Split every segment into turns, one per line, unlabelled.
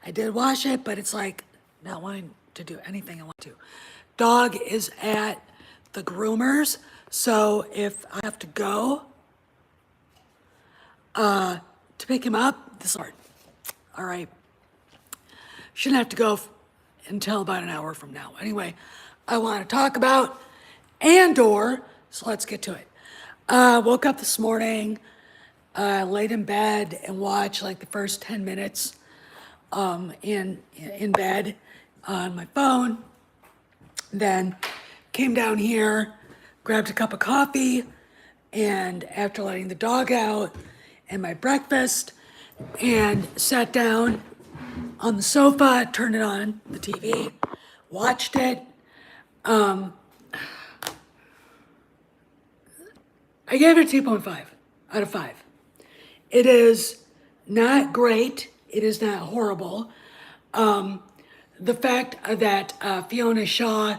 I did wash it, but it's like not wanting to do anything I want to. Dog is at the groomers, so if I have to go to pick him up, this is hard. All right. Shouldn't have to go until about an hour from now. Anyway, I want to talk about Andor, so let's get to it. Woke up this morning, laid in bed and watched like the first 10 minutes in bed on my phone. Then came down here, grabbed a cup of coffee, and after letting the dog out and my breakfast, and sat down on the sofa, turned it on, the TV, watched it. I gave it a 2.5 out of 5. It is not great. It is not horrible. The fact that Fiona Shaw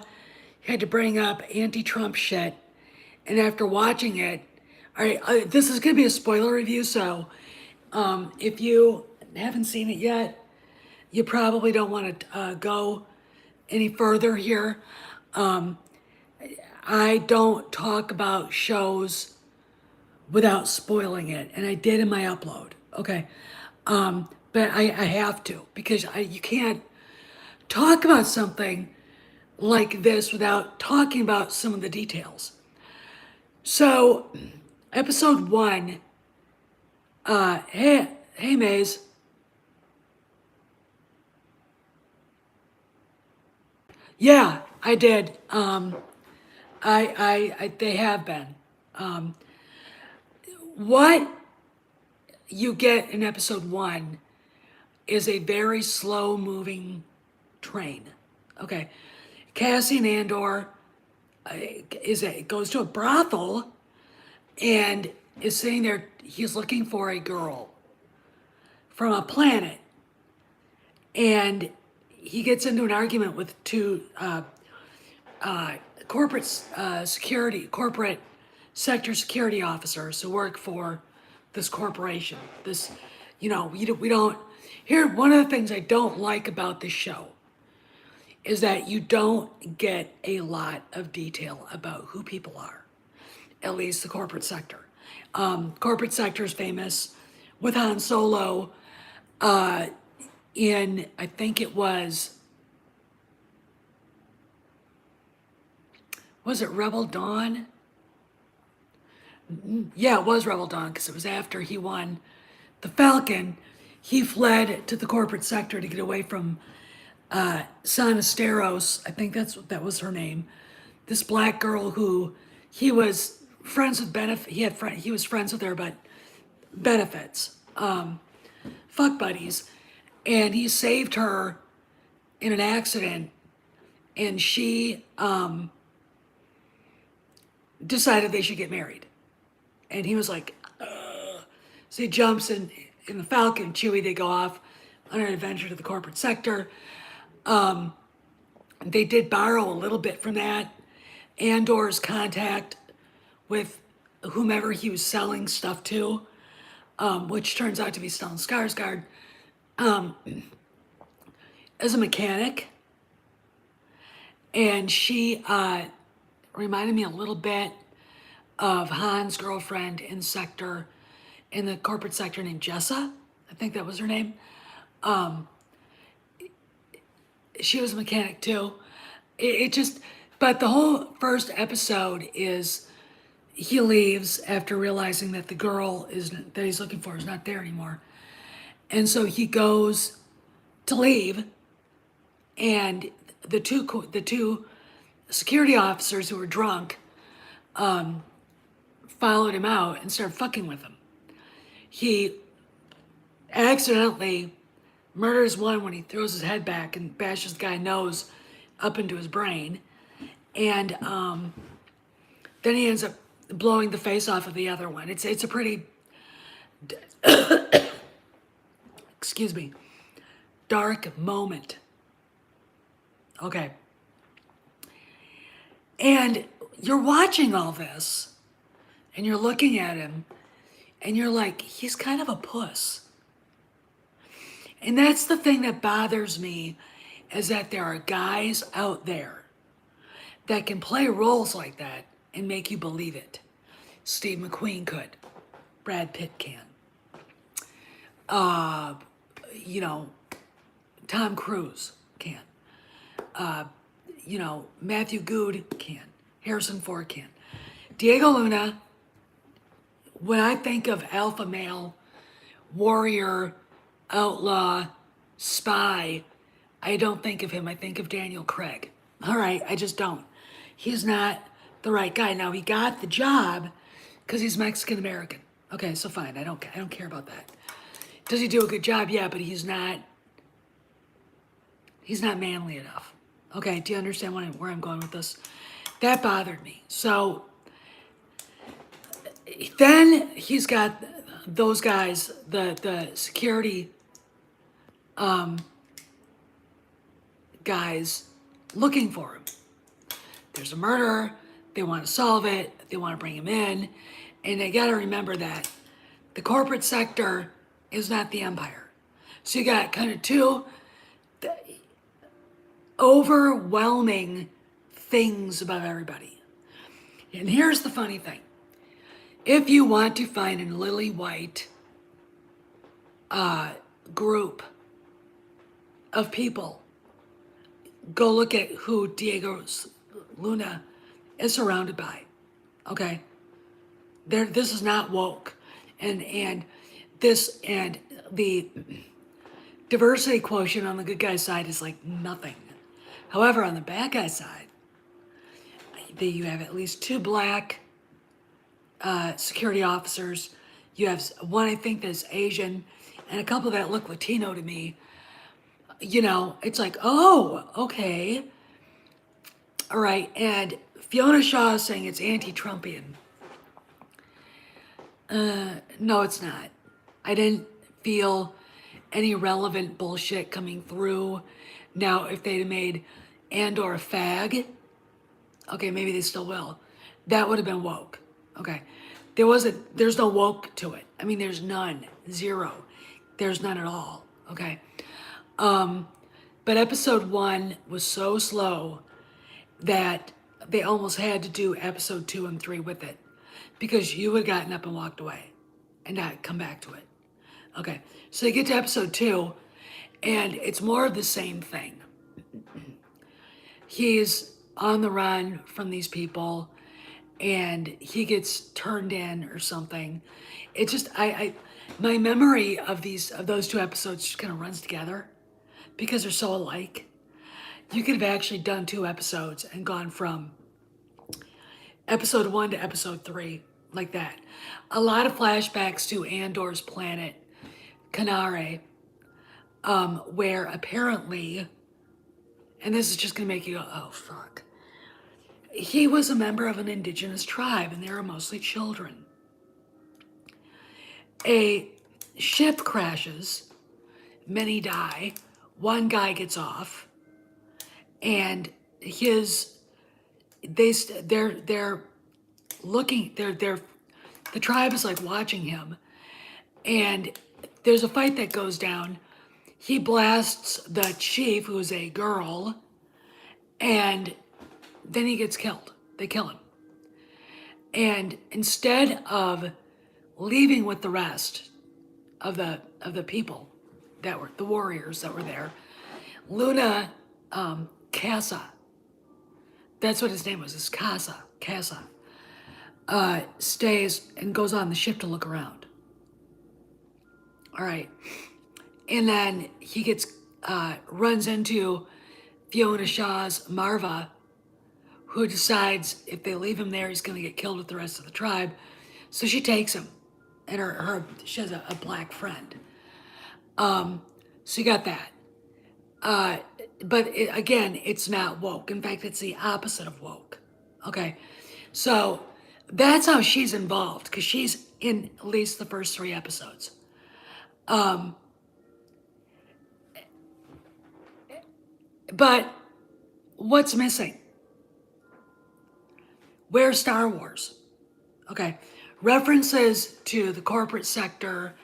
had to bring up anti-Trump shit, and after watching it, all right, this is going to be a spoiler review, so if you haven't seen it yet, you probably don't want to go any further here. I don't talk about shows without spoiling it, and I did in my upload, okay? But I have to, because you can't talk about something like this without talking about some of the details. So, episode 1, hey Maze. Yeah, I did. They have been. What you get in episode 1 is a very slow moving train. Okay. Cassian Andor goes to a brothel and is sitting there. He's looking for a girl from a planet, and he gets into an argument with two corporate sector security officers who work for this corporation. This, we don't. Here, one of the things I don't like about this show is that you don't get a lot of detail about who people are, at least the corporate sector. Corporate sector is famous with Han Solo in, I think it was it Rebel Dawn? Yeah, it was Rebel Dawn, because it was after he won the Falcon. He fled to the corporate sector to get away from Sana Steros, I think that was her name. This black girl who he was friends with he was friends with her, but benefits, fuck buddies, and he saved her in an accident, and she decided they should get married, and he was like, so he jumps in the Falcon, Chewie, they go off on an adventure to the corporate sector. They did borrow a little bit from that. Andor's contact with whomever he was selling stuff to, which turns out to be Stellan Skarsgård, as a mechanic. And she reminded me a little bit of Han's girlfriend in the corporate sector named Jessa. I think that was her name. She was a mechanic too. But the whole first episode is he leaves after realizing that the girl that he's looking for is not there anymore. And so he goes to leave, and the two security officers who were drunk followed him out and started fucking with him. He accidentally murders one when he throws his head back and bashes the guy's nose up into his brain. And then he ends up blowing the face off of the other one. It's a pretty, excuse me, dark moment. Okay. And you're watching all this, and you're looking at him, and you're like, he's kind of a puss. And that's the thing that bothers me, is that there are guys out there that can play roles like that and make you believe it. Steve McQueen could. Brad Pitt can. You know, Tom Cruise can. You know, Matthew Good can. Harrison Ford can. Diego Luna, when I think of alpha male, warrior, outlaw, spy, I don't think of him. I think of Daniel Craig. All right, I just don't. He's not the right guy. Now he got the job because he's Mexican American. Okay, so fine. I don't care about that. Does he do a good job? Yeah, but he's not manly enough. Okay, do you understand where I'm going with this? That bothered me. So then he's got those guys, the security guys looking for him. There's a murder. They want to solve it. They want to bring him in. And they got to remember that the corporate sector is not the empire. So you got kind of two overwhelming things about everybody. And here's the funny thing. If you want to find a lily white group of people, go look at who Diego Luna is surrounded by. Okay? This is not woke. And the diversity quotient on the good guy side is like nothing. However, on the bad guy side, you have at least 2 black security officers. You have one, I think, that's Asian, and a couple that look Latino to me. You know, it's like, oh, okay. All right. And Fiona Shaw is saying it's anti-Trumpian. No, it's not. I didn't feel any relevant bullshit coming through. Now, if they'd have made Andor a fag, okay, maybe they still will. That would have been woke. Okay. There's no woke to it. I mean, there's none. Zero. There's none at all. Okay. But episode 1 was so slow that they almost had to do episode 2 and 3 with it, because you would have gotten up and walked away and not come back to it. Okay. So you get to episode 2 and it's more of the same thing. He's on the run from these people and he gets turned in or something. It just, my memory of those 2 episodes just kind of runs together because they're so alike. You could have actually done 2 episodes and gone from episode 1 to episode 3 like that. A lot of flashbacks to Andor's planet, Kanare, where apparently, and this is just gonna make you go, oh fuck. He was a member of an indigenous tribe and they were mostly children. A ship crashes, many die, one guy gets off, and they're looking, the tribe is like watching him, and there's a fight that goes down. He blasts the chief, who's a girl, and then he gets killed. They kill him. And instead of leaving with the rest of the people that were the warriors that were there, Luna Casa, that's what his name was, is Casa, stays and goes on the ship to look around. All right. And then he runs into Fiona Shaw's Marva, who decides if they leave him there, he's going to get killed with the rest of the tribe. So she takes him, and she has a black friend. So you got that. But again, it's not woke. In fact, it's the opposite of woke. Okay. So that's how she's involved, because she's in at least the first 3 episodes. But what's missing? Where's Star Wars? Okay. References to the corporate sector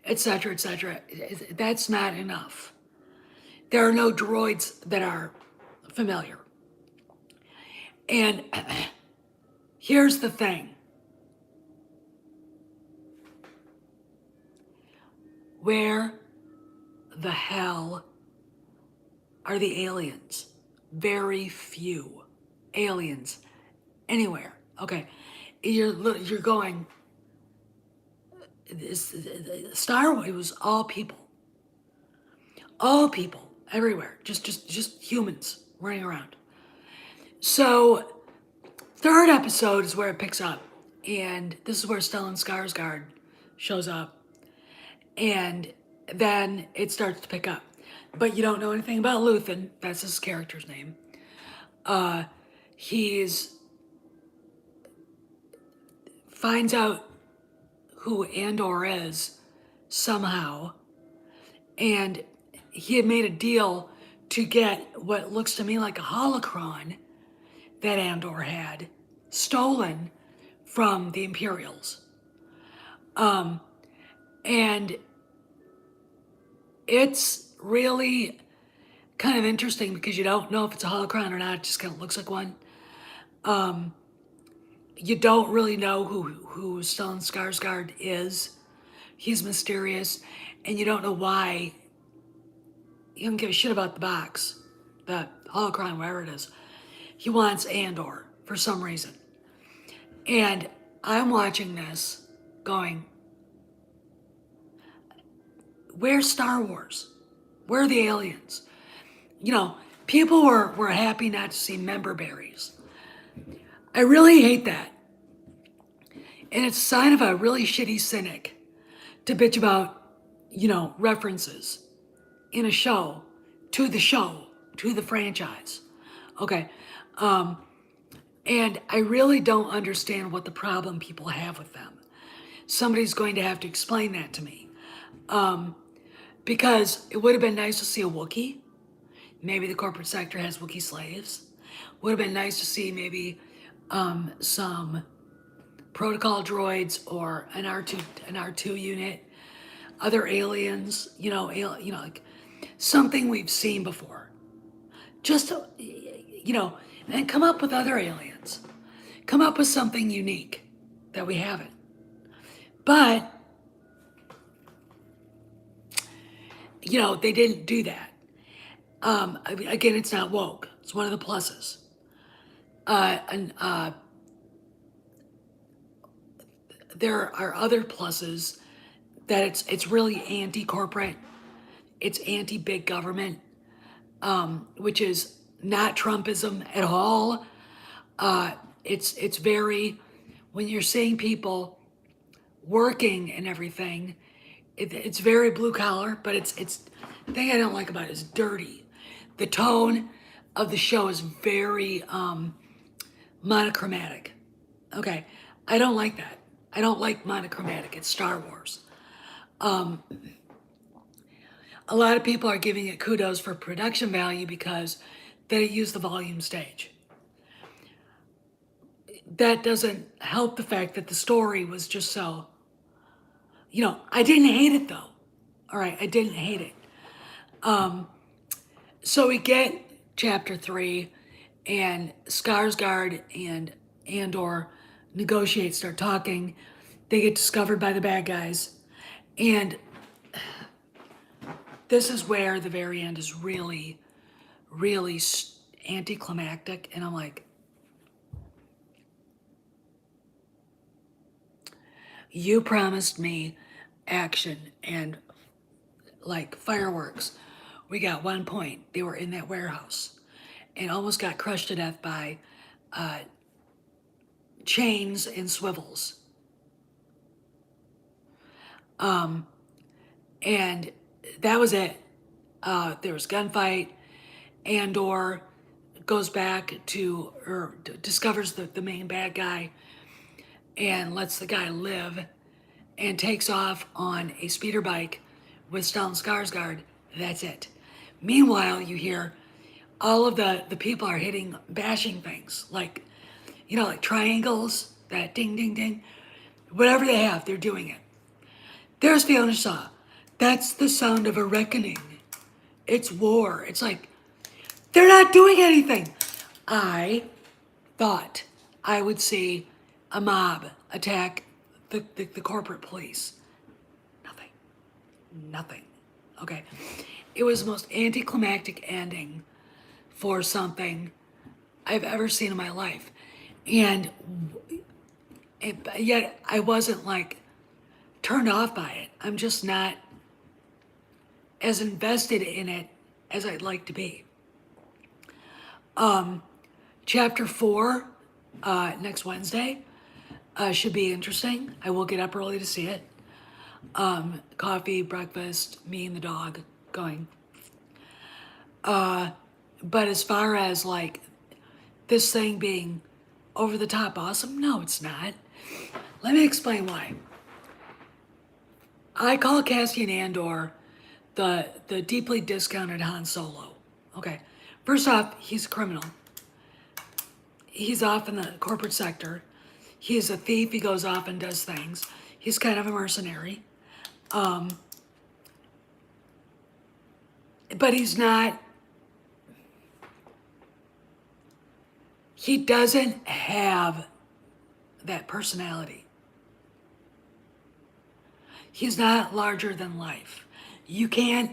etc., etc. That's not enough. There are no droids that are familiar. And here's the thing. Where the hell are the aliens? Very few aliens anywhere. Okay, you're going. Star Wars, it was all people everywhere, just humans running around. So third episode is where it picks up, and this is where Stellan Skarsgård shows up, and then it starts to pick up. But you don't know anything about Luthen. That's his character's name. He's finds out who Andor is somehow, and he had made a deal to get what looks to me like a holocron that Andor had stolen from the Imperials. And it's really kind of interesting because you don't know if it's a holocron or not. It just kind of looks like one. You don't really know who Stellan Skarsgård is. He's mysterious, and you don't know why. You don't give a shit about the box, the holocron, whatever it is. He wants Andor for some reason. And I'm watching this going, where's Star Wars? Where are the aliens? You know, people were happy not to see member berries. I really hate that. And it's a sign of a really shitty cynic to bitch about, references in a show, to the franchise. Okay. And I really don't understand what the problem people have with them. Somebody's going to have to explain that to me. Because it would have been nice to see a Wookiee. Maybe the corporate sector has Wookiee slaves. Would have been nice to see maybe some protocol droids or an R2 unit, other aliens, like something we've seen before. Just to, and come up with other aliens. Come up with something unique that we haven't. But they didn't do that. Again, it's not woke. It's one of the pluses. There are other pluses that it's really anti-corporate. It's anti-big government, which is not Trumpism at all. It's very, when you're seeing people working and everything, it's very blue collar, but it's the thing I don't like about it is dirty. The tone of the show is very monochromatic. Okay, I don't like that. I don't like monochromatic. It's Star Wars. A lot of people are giving it kudos for production value because they used the volume stage. That doesn't help the fact that the story was just so, I didn't hate it though. All right, I didn't hate it. So we get chapter 3, and Skarsgård and Andor negotiate, start talking. They get discovered by the bad guys. And this is where the very end is really, really anticlimactic. And I'm like, you promised me action and like fireworks. We got 1 point. They were in that warehouse and almost got crushed to death by chains and swivels. And that was it. There was gunfight. Andor goes back to, or discovers the main bad guy and lets the guy live and takes off on a speeder bike with Stellan Skarsgård. That's it. Meanwhile, you hear all of the people are bashing things like, like triangles, that ding, ding, ding. Whatever they have, they're doing it. There's Fiona Shaw. That's the sound of a reckoning. It's war. It's like, they're not doing anything. I thought I would see a mob attack the corporate police. Nothing. Nothing. Okay. It was the most anticlimactic ending for something I've ever seen in my life. And yet I wasn't like turned off by it. I'm just not as invested in it as I'd like to be. Chapter 4, next Wednesday, should be interesting. I will get up early to see it. Coffee, breakfast, me and the dog going. But as far as like this thing being over the top awesome, no, it's not. Let me explain why. I call Cassian Andor the deeply discounted Han Solo. Okay, first off, he's a criminal. He's off in the corporate sector. He's a thief. He goes off and does things. He's kind of a mercenary. But he's not, he doesn't have that personality. He's not larger than life. You can't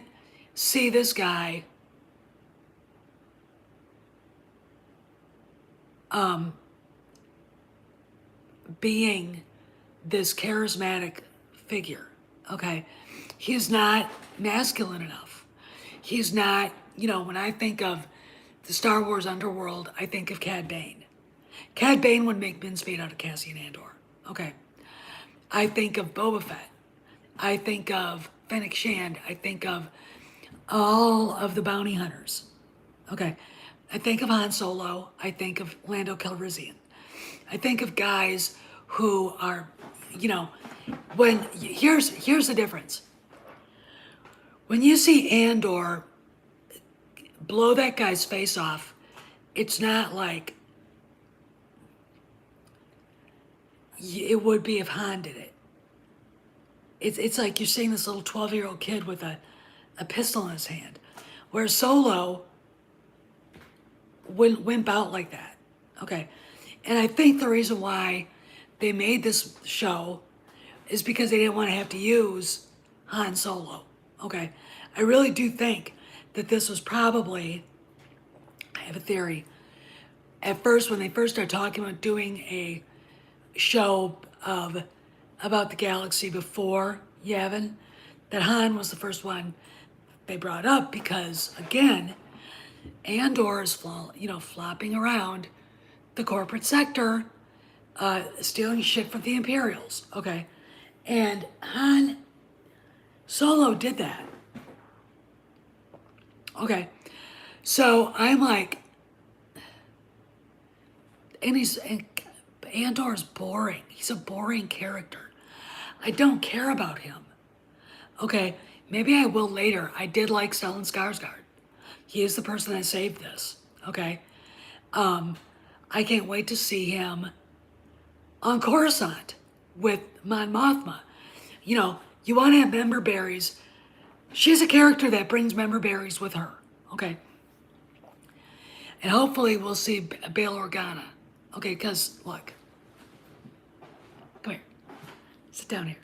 see this guy being this charismatic figure, okay? He's not masculine enough. He's not, when I think of the Star Wars underworld, I think of Cad Bane. Cad Bane would make mincemeat out of Cassian Andor, okay? I think of Boba Fett. I think of Fennec Shand. I think of all of the bounty hunters, okay? I think of Han Solo. I think of Lando Calrissian. I think of guys who are, here's the difference. When you see Andor blow that guy's face off, it's not like it would be if Han did it. It's like you're seeing this little 12-year-old kid with a pistol in his hand, where Solo wouldn't wimp out like that. Okay. And I think the reason why they made this show is because they didn't want to have to use Han Solo. Okay. I really do think that this was probably, I have a theory, at first when they first started talking about doing a show about the galaxy before Yavin, that Han was the first one they brought up because, again, Andor is flopping around the corporate sector, stealing shit from the Imperials, okay? And Han Solo did that. Okay, so I'm like, and Andor is boring. He's a boring character. I don't care about him. Okay, maybe I will later. I did like Stellan Skarsgård. He is the person that saved this. Okay, I can't wait to see him on Coruscant with Mon Mothma. You want to have member berries. She's a character that brings member berries with her. Okay. And hopefully we'll see Bail Organa. Okay, because look. Come here. Sit down here.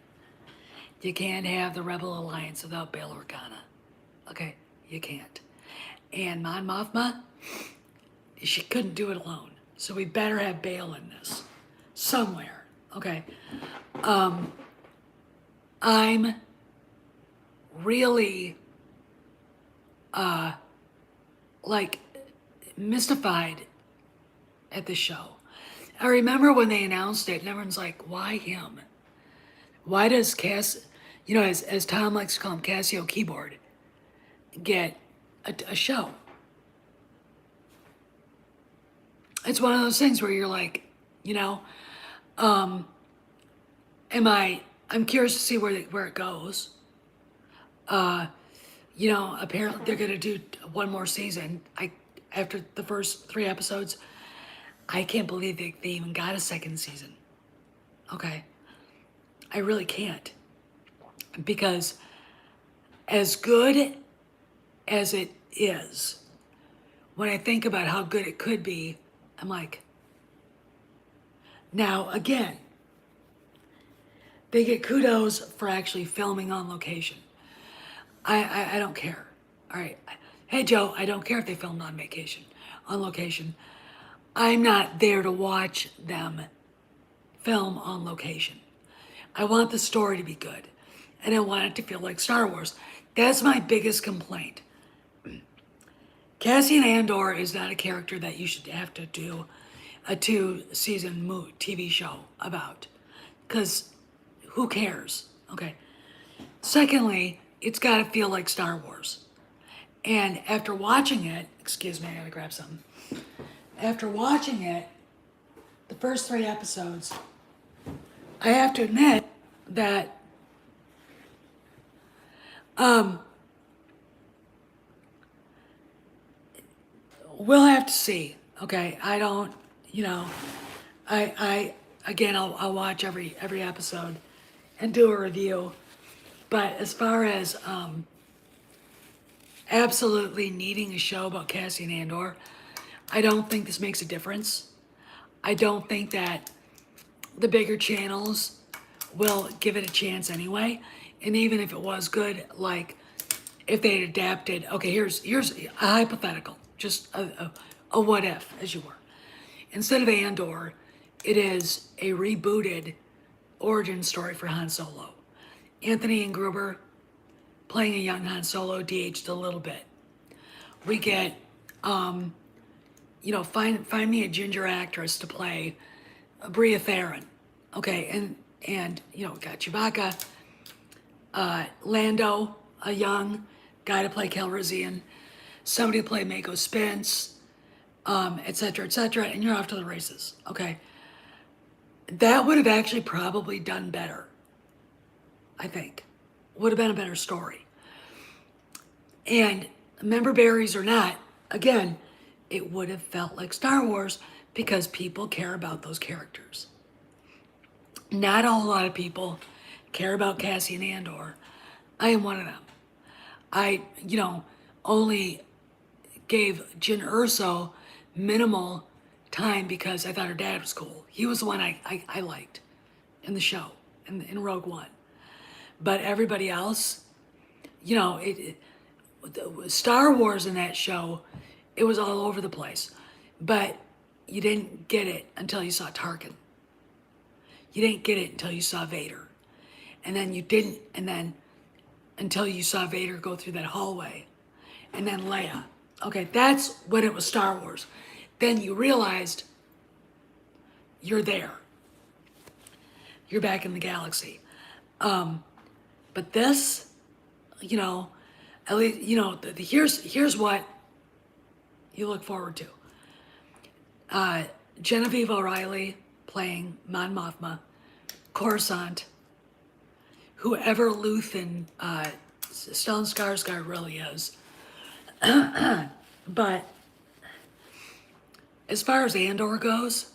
You can't have the Rebel Alliance without Bail Organa. Okay? You can't. And Mon Mothma, she couldn't do it alone. So we better have Bail in this. Somewhere. Okay? I'm really mystified at the show. I remember when they announced it and everyone's like, why him? Why does as Tom likes to call him, Casio Keyboard, get a show? It's one of those things where you're like, I'm curious to see where it goes. Apparently they're gonna do one more season. After the first 3 episodes, I can't believe they even got a second season. Okay, I really can't. because as good as it is, when I think about how good it could be, I'm like, now again, they get kudos for actually filming on location. I don't care. All right. Hey, Joe, I don't care if they filmed on location. I'm not there to watch them film on location. I want the story to be good, and I want it to feel like Star Wars. That's my biggest complaint. Cassian Andor is not a character that you should have to do a 2-season TV show about, because who cares? Okay. Secondly, it's got to feel like Star Wars. And after watching it, excuse me, I gotta grab something. After watching it, the first 3 episodes, I have to admit that we'll have to see. Okay, I don't, I again, I'll watch every episode and do a review. But as far as absolutely needing a show about Cassian Andor, I don't think this makes a difference. I don't think that the bigger channels will give it a chance anyway. And even if it was good, like if they had adapted, okay, here's a hypothetical, just a what if, as you were. Instead of Andor, it is a rebooted origin story for Han Solo. Anthony Gruber playing a young Han Solo, de-aged a little bit. We get, find me a ginger actress to play Bria Theron. Okay, and we got Chewbacca, Lando, a young guy to play Calrissian, somebody to play Mako Spence, et cetera, and you're off to the races. Okay, that would have actually probably done better. I think would have been a better story. And member berries or not, again, it would have felt like Star Wars because people care about those characters. Not a whole lot of people care about Cassian Andor. I am one of them. I, only gave Jyn Erso minimal time because I thought her dad was cool. He was the one I liked in the show, in Rogue One. But everybody else, Star Wars in that show, it was all over the place. But you didn't get it until you saw Tarkin. You didn't get it until you saw Vader. And then you didn't, and then until you saw Vader go through that hallway. And then Leia. Okay, that's when it was Star Wars. Then you realized you're there. You're back in the galaxy. But this, at least, here's what you look forward to. Genevieve O'Reilly playing Mon Mothma, Coruscant, whoever Luthen, Stellan Skarsgård really is. But as far as Andor goes,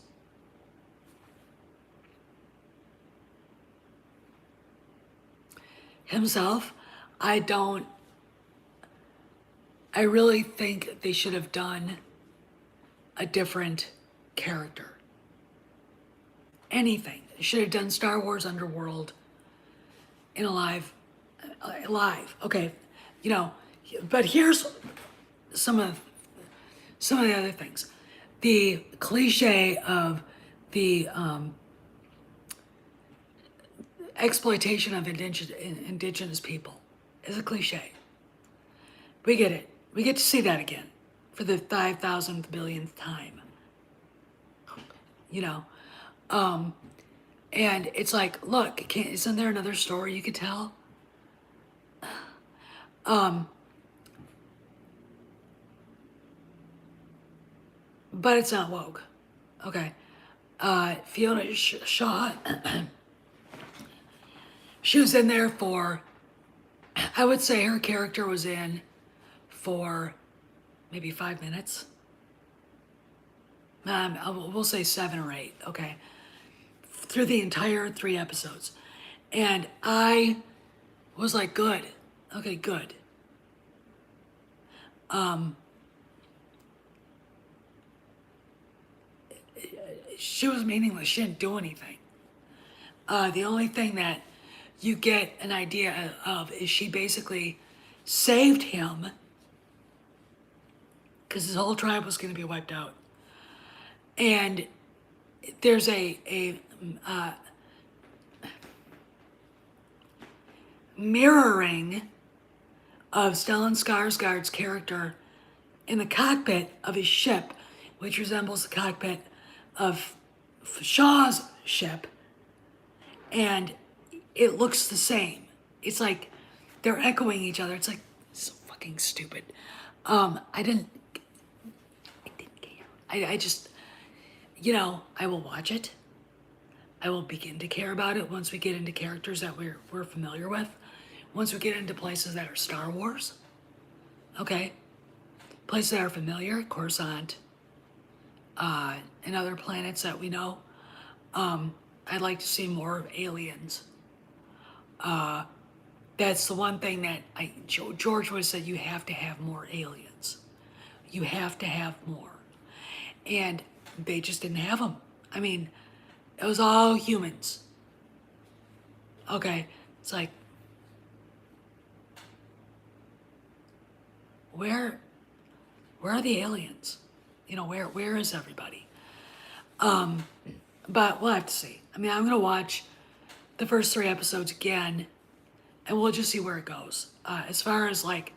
himself, I really think they should have done a different character. Anything. They should have done Star Wars Underworld in live. Okay, but here's some of the other things. The cliche of the exploitation of indigenous people is a cliche. We get it. We get to see that again for the 5,000th billionth time. And it's like, look, isn't there another story you could tell? But it's not woke. Okay. Fiona Shaw, she was in there for, I would say her character was in for maybe 5 minutes. We'll say 7 or 8, okay? Through the entire 3 episodes. And I was like, good. Okay, good. She was meaningless. She didn't do anything. The only thing that you get an idea of is she basically saved him because his whole tribe was going to be wiped out. And there's a mirroring of Stellan Skarsgård's character in the cockpit of his ship, which resembles the cockpit of Shaw's ship, and it looks the same. It's like they're echoing each other. It's like so fucking stupid. I didn't care. I just, I will watch it. I will begin to care about it once we get into characters that we're familiar with. Once we get into places that are Star Wars, okay? Places that are familiar, Coruscant, and other planets that we know. I'd like to see more aliens. That's the one thing that George would have said, you have to have more aliens. You have to have more. And they just didn't have them. I mean, it was all humans. Okay, it's like, where are the aliens? Where is everybody? But we'll have to see. I mean, I'm gonna watch the first 3 episodes again, and we'll just see where it goes. As far as like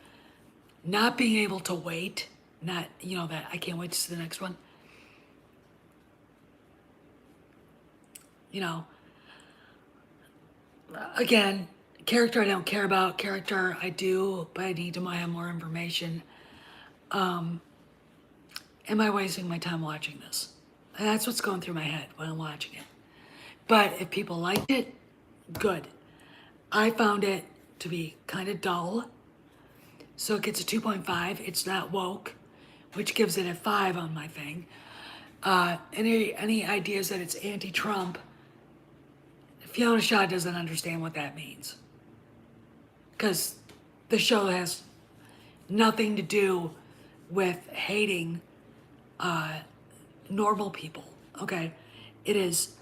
not being able to wait, not that I can't wait to see the next one. Again, character I don't care about, character I do, but I need to have more information. Am I wasting my time watching this? And that's what's going through my head when I'm watching it. But if people liked it, good. I found it to be kind of dull. So it gets a 2.5. It's not woke, which gives it a 5 on my thing. Any ideas that it's anti-Trump, Fiona Shaw doesn't understand what that means. Because the show has nothing to do with hating normal people, okay? It is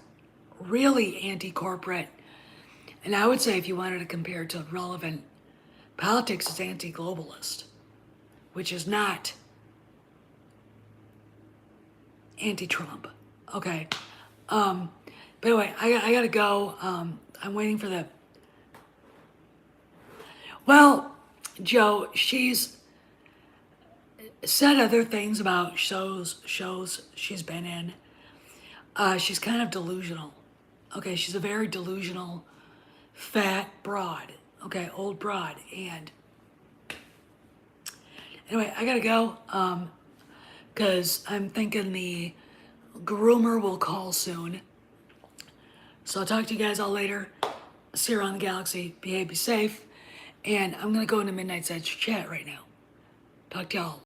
really anti-corporate. And I would say if you wanted to compare it to relevant politics, it's anti-globalist, which is not anti-Trump, okay? But anyway, I gotta go. I'm waiting for the... Well, Joe, she's said other things about shows she's been in. She's kind of delusional. Okay, she's a very delusional, fat broad. Okay, old broad. And anyway, I gotta go. Because I'm thinking the groomer will call soon. So I'll talk to you guys all later. See you around the galaxy. Behave, be safe. And I'm gonna go into Midnight's Edge chat right now. Talk to y'all